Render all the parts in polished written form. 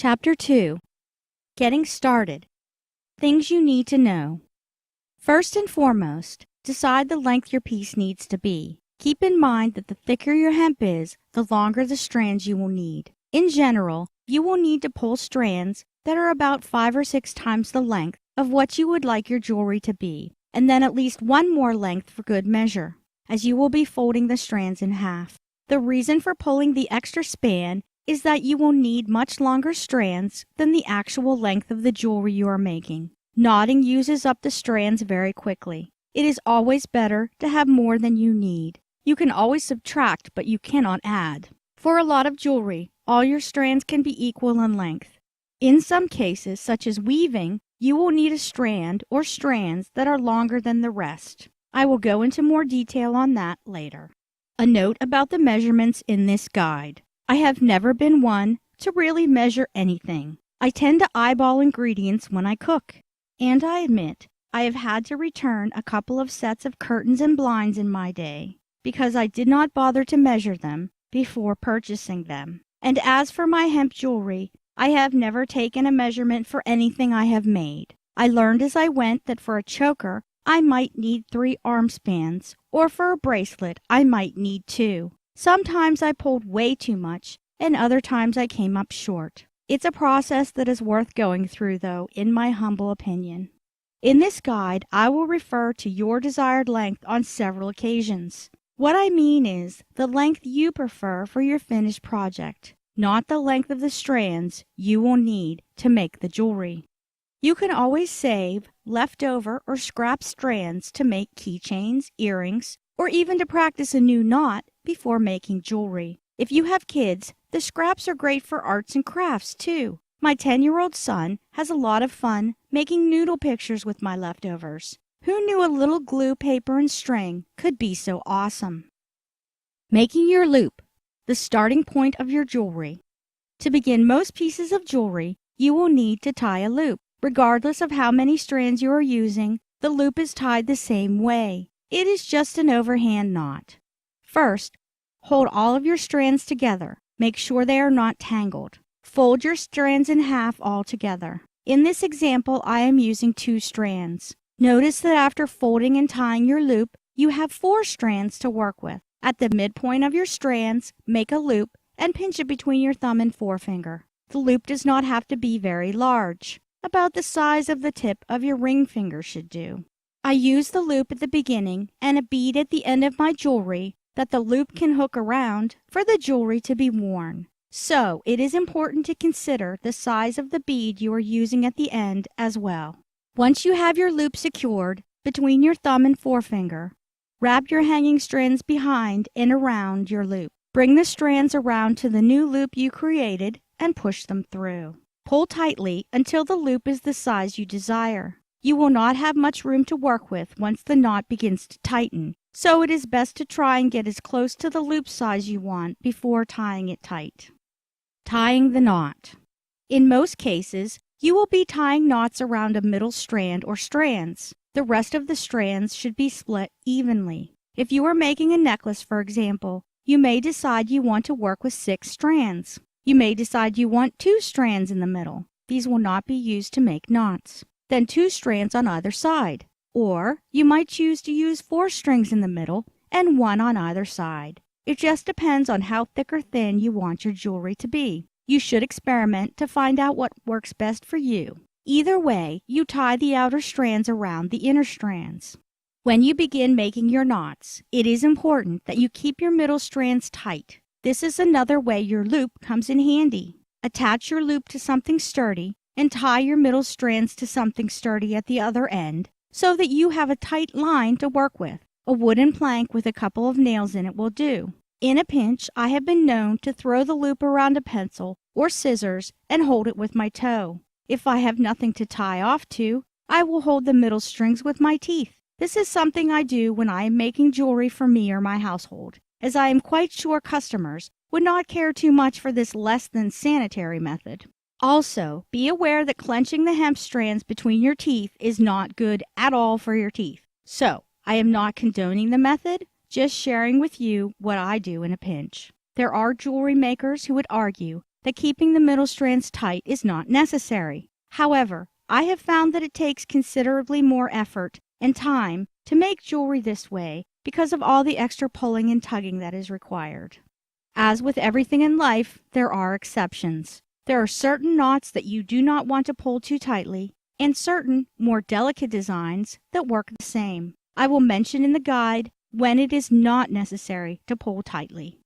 Chapter 2. Getting Started. Things you need to know. First and foremost, decide the length your piece needs to be. Keep in mind that the thicker your hemp is, the longer the strands you will need. In general, you will need to pull strands that are about 5 or 6 times the length of what you would like your jewelry to be, and then at least one more length for good measure, as you will be folding the strands in half. The reason for pulling the extra span is that you will need much longer strands than the actual length of the jewelry you are making. Knotting uses up the strands very quickly. It is always better to have more than you need. You can always subtract, but you cannot add. For a lot of jewelry, all your strands can be equal in length. In some cases, such as weaving, you will need a strand or strands that are longer than the rest. I will go into more detail on that later. A note about the measurements in this guide. I have never been one to really measure anything. I tend to eyeball ingredients when I cook. And I admit, I have had to return a couple of sets of curtains and blinds in my day because I did not bother to measure them before purchasing them. And as for my hemp jewelry, I have never taken a measurement for anything I have made. I learned as I went that for a choker, I might need 3 arm spans, or for a bracelet, I might need 2. Sometimes I pulled way too much, and other times I came up short. It's a process that is worth going through, though, in my humble opinion. In this guide, I will refer to your desired length on several occasions. What I mean is the length you prefer for your finished project, not the length of the strands you will need to make the jewelry. You can always save leftover or scrap strands to make keychains, earrings, or even to practice a new knot before making jewelry. If you have kids, the scraps are great for arts and crafts too. My 10-year-old son has a lot of fun making noodle pictures with my leftovers. Who knew a little glue, paper, and string could be so awesome? Making your loop, the starting point of your jewelry. To begin most pieces of jewelry, you will need to tie a loop. Regardless of how many strands you are using, the loop is tied the same way. It is just an overhand knot. First, hold all of your strands together. Make sure they are not tangled. Fold your strands in half all together. In this example, I am using 2 strands. Notice that after folding and tying your loop, you have 4 strands to work with. At the midpoint of your strands, make a loop and pinch it between your thumb and forefinger. The loop does not have to be very large. About the size of the tip of your ring finger should do. I use the loop at the beginning and a bead at the end of my jewelry that the loop can hook around for the jewelry to be worn. So it is important to consider the size of the bead you are using at the end as well. Once you have your loop secured between your thumb and forefinger, wrap your hanging strands behind and around your loop. Bring the strands around to the new loop you created and push them through. Pull tightly until the loop is the size you desire. You will not have much room to work with once the knot begins to tighten, so it is best to try and get as close to the loop size you want before tying it tight. Tying the knot. In most cases, you will be tying knots around a middle strand or strands. The rest of the strands should be split evenly. If you are making a necklace, for example, you may decide you want to work with 6 strands. You may decide you want 2 strands in the middle. These will not be used to make knots. Then 2 strands on either side. Or you might choose to use 4 strings in the middle and 1 on either side. It just depends on how thick or thin you want your jewelry to be. You should experiment to find out what works best for you. Either way, you tie the outer strands around the inner strands. When you begin making your knots, it is important that you keep your middle strands tight. This is another way your loop comes in handy. Attach your loop to something sturdy and tie your middle strands to something sturdy at the other end so that you have a tight line to work with. A wooden plank with a couple of nails in it will do. In a pinch, I have been known to throw the loop around a pencil or scissors and hold it with my toe. If I have nothing to tie off to, I will hold the middle strings with my teeth. This is something I do when I am making jewelry for me or my household, as I am quite sure customers would not care too much for this less than sanitary method. Also, be aware that clenching the hemp strands between your teeth is not good at all for your teeth. So, I am not condoning the method, just sharing with you what I do in a pinch. There are jewelry makers who would argue that keeping the middle strands tight is not necessary. However, I have found that it takes considerably more effort and time to make jewelry this way because of all the extra pulling and tugging that is required. As with everything in life, there are exceptions. There are certain knots that you do not want to pull too tightly, and certain more delicate designs that work the same. I will mention in the guide when it is not necessary to pull tightly.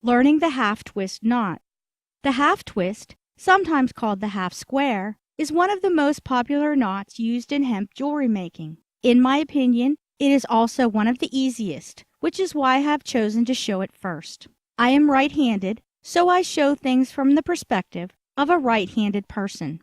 Learning the half twist knot. The half twist, sometimes called the half square, is one of the most popular knots used in hemp jewelry making. In my opinion, it is also one of the easiest, which is why I have chosen to show it first. I am right-handed, so I show things from the perspective of a right-handed person.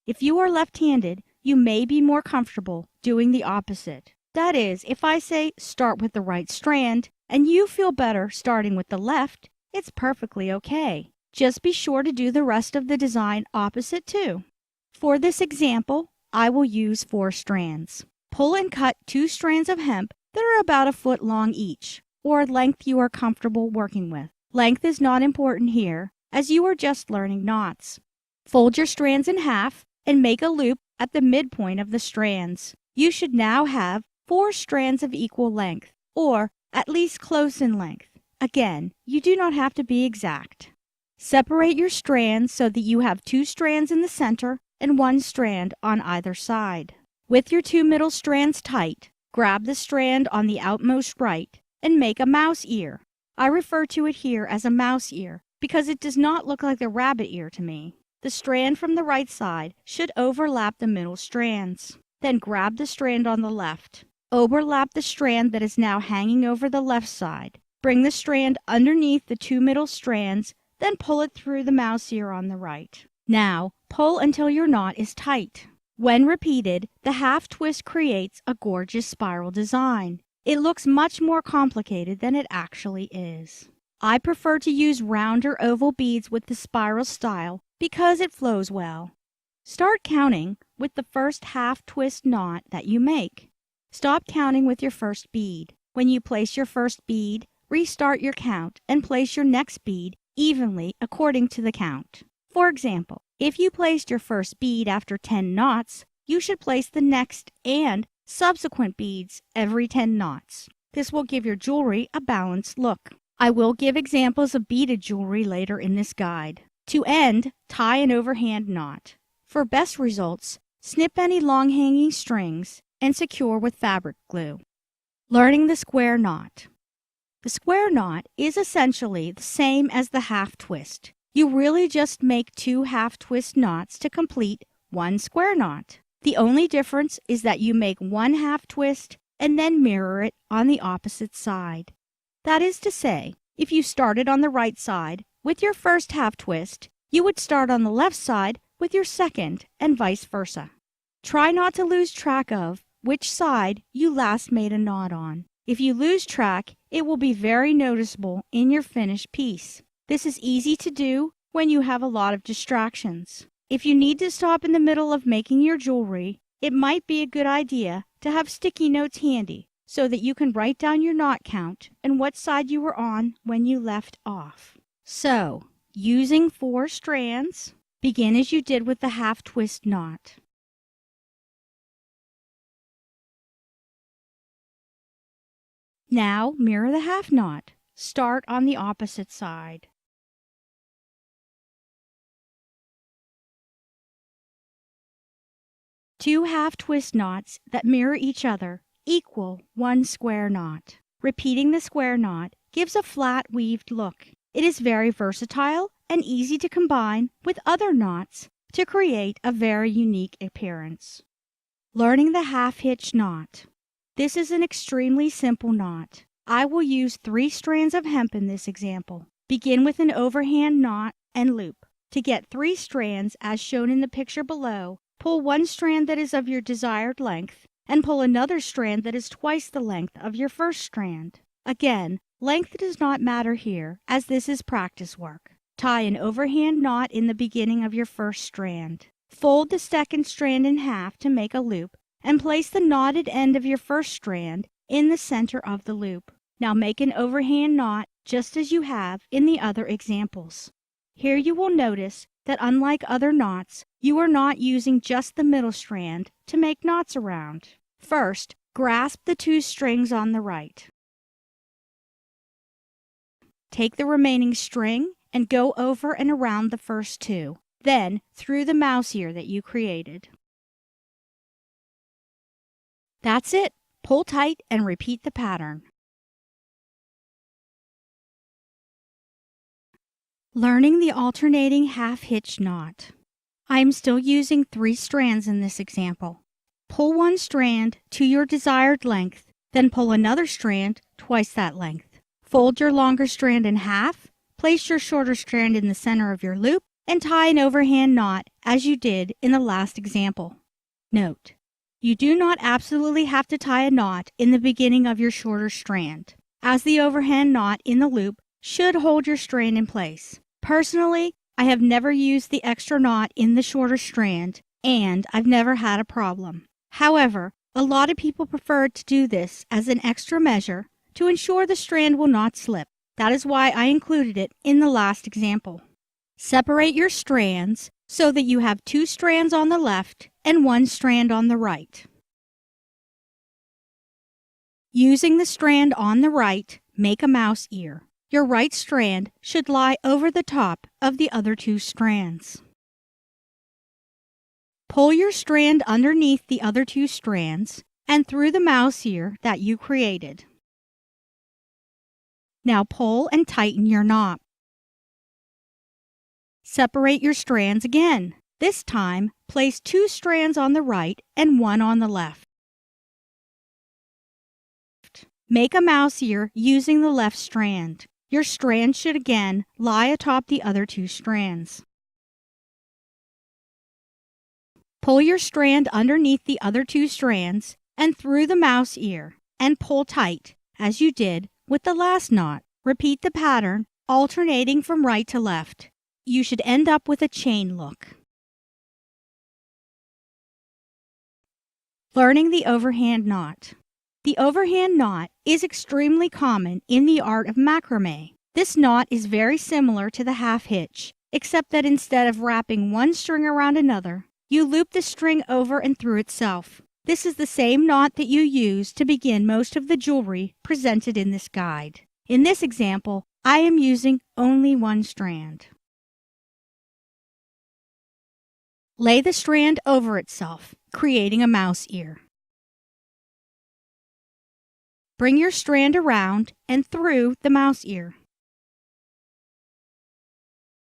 If you are left-handed, you may be more comfortable doing the opposite. That is, if I say start with the right strand and you feel better starting with the left, it's perfectly okay. Just be sure to do the rest of the design opposite too. For this example, I will use 4 strands. Pull and cut 2 strands of hemp that are about a foot long each, or a length you are comfortable working with. Length is not important here, as you are just learning knots. Fold your strands in half and make a loop at the midpoint of the strands. You should now have 4 strands of equal length, or at least close in length. Again, you do not have to be exact. Separate your strands so that you have 2 strands in the center and 1 strand on either side. With your 2 middle strands tight, grab the strand on the outmost right and make a mouse ear. I refer to it here as a mouse ear because it does not look like a rabbit ear to me. The strand from the right side should overlap the middle strands. Then grab the strand on the left. Overlap the strand that is now hanging over the left side. Bring the strand underneath the 2 middle strands, then pull it through the mouse ear on the right. Now, pull until your knot is tight. When repeated, the half twist creates a gorgeous spiral design. It looks much more complicated than it actually is. I prefer to use rounder oval beads with the spiral style because it flows well. Start counting with the first half twist knot that you make. Stop counting with your first bead. When you place your first bead, restart your count and place your next bead evenly according to the count. For example, if you placed your first bead after 10 knots, you should place the next and subsequent beads every 10 knots. This will give your jewelry a balanced look. I will give examples of beaded jewelry later in this guide. To end, tie an overhand knot. For best results, snip any long-hanging strings and secure with fabric glue. Learning the square knot. The square knot is essentially the same as the half twist. You really just make 2 half twist knots to complete 1 square knot. The only difference is that you make 1 half twist and then mirror it on the opposite side. That is to say, if you started on the right side with your first half twist, you would start on the left side with your second and vice versa. Try not to lose track of which side you last made a knot on. If you lose track, it will be very noticeable in your finished piece. This is easy to do when you have a lot of distractions. If you need to stop in the middle of making your jewelry, it might be a good idea to have sticky notes handy so that you can write down your knot count and what side you were on when you left off. So, using 4 strands, begin as you did with the half twist knot. Now mirror the half knot. Start on the opposite side. Two half twist knots that mirror each other equal 1 square knot. Repeating the square knot gives a flat weaved look. It is very versatile and easy to combine with other knots to create a very unique appearance. Learning the half hitch knot. This is an extremely simple knot. I will use 3 strands of hemp in this example. Begin with an overhand knot and loop. To get 3 strands as shown in the picture below, pull 1 strand that is of your desired length and pull another strand that is twice the length of your first strand. Again, length does not matter here as this is practice work. Tie an overhand knot in the beginning of your first strand. Fold the second strand in half to make a loop and place the knotted end of your first strand in the center of the loop. Now make an overhand knot just as you have in the other examples. Here you will notice that unlike other knots, you are not using just the middle strand to make knots around. First, grasp the 2 strings on the right. Take the remaining string and go over and around the first 2, then through the mouse ear that you created. That's it. Pull tight and repeat the pattern. Learning the alternating half-hitch knot. I am still using 3 strands in this example. Pull 1 strand to your desired length, then pull another strand twice that length. Fold your longer strand in half, place your shorter strand in the center of your loop, and tie an overhand knot as you did in the last example. Note: you do not absolutely have to tie a knot in the beginning of your shorter strand, as the overhand knot in the loop should hold your strand in place. Personally, I have never used the extra knot in the shorter strand, and I've never had a problem. However, a lot of people prefer to do this as an extra measure to ensure the strand will not slip. That is why I included it in the last example. Separate your strands so that you have 2 strands on the left and 1 strand on the right. Using the strand on the right, make a mouse ear. Your right strand should lie over the top of the other 2 strands. Pull your strand underneath the other 2 strands and through the mouse ear that you created. Now pull and tighten your knot. Separate your strands again. This time, place 2 strands on the right and 1 on the left. Make a mouse ear using the left strand. Your strand should again lie atop the other 2 strands. Pull your strand underneath the other 2 strands and through the mouse ear and pull tight, as you did with the last knot. Repeat the pattern, alternating from right to left. You should end up with a chain look. Learning the overhand knot. The overhand knot is extremely common in the art of macrame. This knot is very similar to the half hitch, except that instead of wrapping one string around another, you loop the string over and through itself. This is the same knot that you use to begin most of the jewelry presented in this guide. In this example, I am using only 1 strand. Lay the strand over itself, creating a mouse ear. Bring your strand around and through the mouse ear.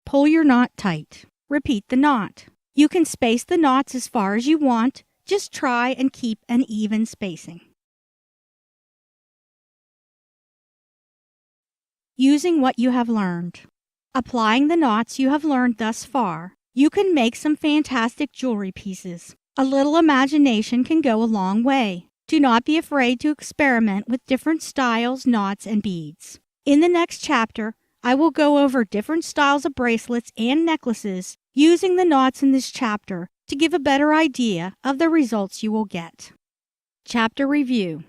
Pull your knot tight. Repeat the knot. You can space the knots as far as you want. Just try and keep an even spacing. Using what you have learned. Applying the knots you have learned thus far, you can make some fantastic jewelry pieces. A little imagination can go a long way. Do not be afraid to experiment with different styles, knots, and beads. In the next chapter, I will go over different styles of bracelets and necklaces using the knots in this chapter to give a better idea of the results you will get. Chapter Review.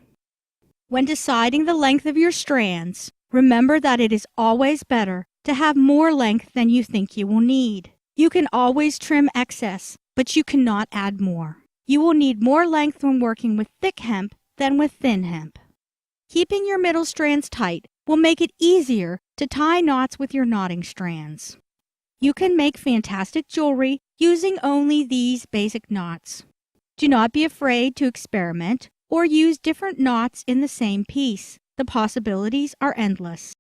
When deciding the length of your strands, remember that it is always better to have more length than you think you will need. You can always trim excess, but you cannot add more. You will need more length when working with thick hemp than with thin hemp. Keeping your middle strands tight will make it easier to tie knots with your knotting strands. You can make fantastic jewelry using only these basic knots. Do not be afraid to experiment or use different knots in the same piece. The possibilities are endless.